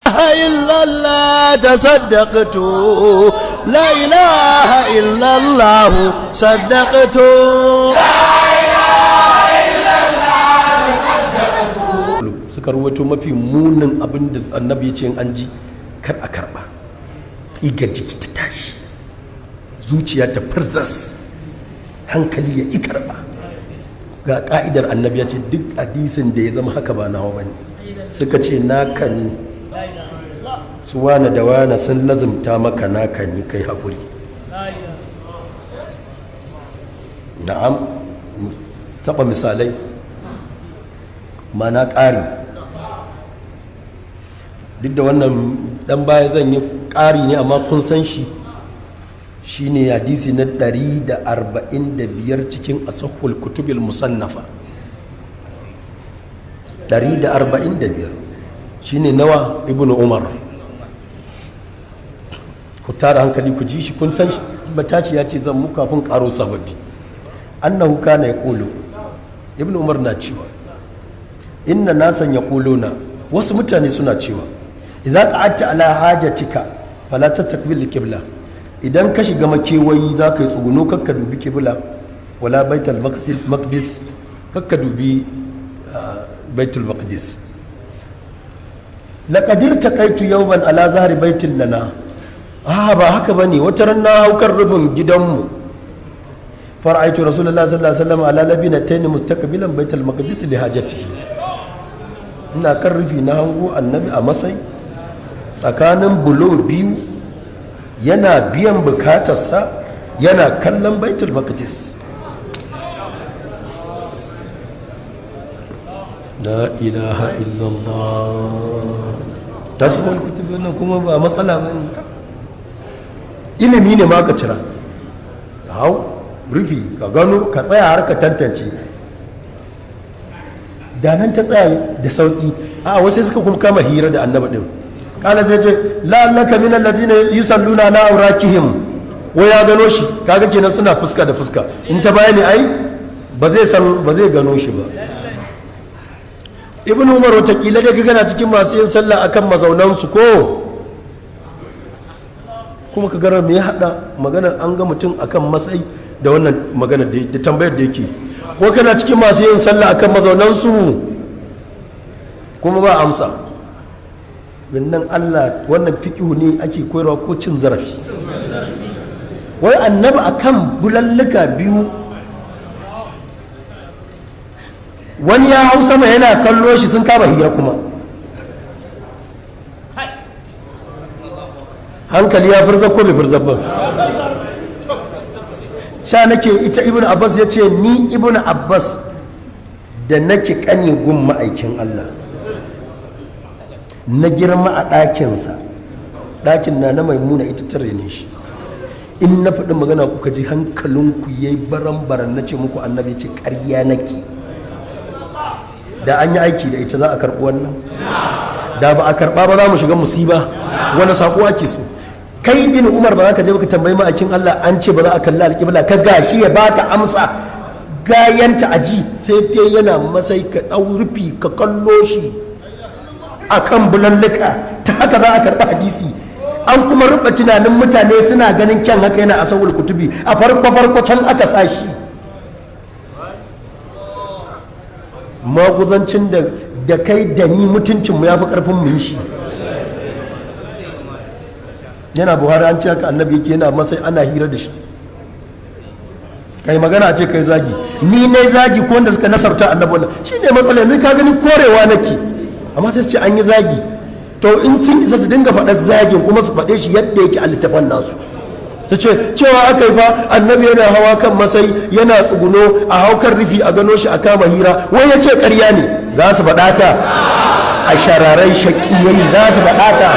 إلا الله تصدقت لا إله إلا الله صدقت suka ruwato mafi munin abin da annabi ya ce an ji kar a karba tsigar jiki ta tashi zuciya ta farzas hankali ya ƙi karba ga ka'idar annabi ya ce duk hadisin da ya zama haka ba nawa bane suka ce naka ni su wane da wane sun lazumta maka naka ni kai haƙuri na'am taɓa misalai mana ƙari duk da wannan dan baya zan yi ƙari ne amma kun san shi shine hadisi na 145 cikin asahul kutubil musannafa 145 shine nawa ibnu umar ku tara hankali ku ji shi kun san mataci ya ce zan mu kafin karo sababbi annahu kana yaqulu ibnu umar na cewa inna nasan yaquluna wasu mutane suna cewa idza qa'adta ala hajatika fala tastakbil qibla idan ka shiga makewayi za ka yi tsuguno kakka dubi qibla wala baitul maqdis kakka dubi baitul maqdis laqad irtaqaitu yawman ala zahri baitil lana ba haka bane wata ran na haukar rufin gidanmu fara'aitu rasulullahi sallallahu alaihi wasallam ala labinatayn mustaqbilan baitul maqdis li hajatihi ina kan rufi na hango annabi a masai tsakanin bulo biyu yana biyan bukatarsa yana kallon baitul maqdis la ilaha illallah tasawwur kutubi wannan kuma ba matsala bane ilimi ne ma ka cira hau rufi ka gano ka tsaya har ka tantance da nan ta tsaya da sauki a wasu suka kuma kama hira da annabi din kala sai ce la'allaka min allazina yusalluna ala awrakihim wai ya gano shi kaga kenan suna fuska da fuska in ta bayani ai ba zai gano shi ba ibn umar watakila da gana cikin masu yin sallah akan mazaunansu ko kuma ka gara me ya hada magana an ga mutum akan matsayi da wannan magana da tambayar da yake ko kana cikin masu yin sallah akan mazaunansu kuma ba amsa yannan Allah wannan fiqhu ne ake koyarwa ko cin zarafi wai annabi akan bulalluka biyu wani ya hau sama yana kallo shi sun kama hira kuma hankali ya firza ko bai firza ba sha nake ita ibn abbas ya ce ni ibn abbas da nake kani gun ma'aikin Allah na girma a ɗakinsa ɗakin na maimuna ita tare ne shi in na faɗi magana kuka ji hankalinku ya yi baran-baran na ce muku annabi ce ƙarya nake da an yi aiki da ita za a karɓi wannan da ba a karɓa ba za mu shiga musiba wani saƙo ake so kai bin umar ba za ka je baka tambayi ma'aikin Allah an ce ba za a kalli alƙibla ka gashi ya baka amsa gayanta aji sai ta yana masai ka ɗau rufi ka kallo shi akan bulalluka ta haka za a karɓi hadisi an kuma ruɓa tunanin mutane suna ganin kyan haka yana a sahul kutubi a farko can aka sa shi maguzancin da kai da ni mutuncinmu ya fi ƙarfin mu yi shi yana buhari an ce haka annabi yake yana masai ana hira da shi kai magana a ce kai zagi ni ne zagi ko wanda suka nasarta annabi wannan shi ne matsala yanzu ka gani korewa nake amma sai su ce an yi zagi to in sun isa su dinga faɗar zagin kuma su faɗe shi yadda yake a littafan nasu su ce cewa aka yi fa annabi yana hawa kan masai yana tsuguno a haukar rufi a gano shi a kama hira wai ya ce ƙarya ne za su faɗa ka a shararai shaƙiyai za su faɗa ka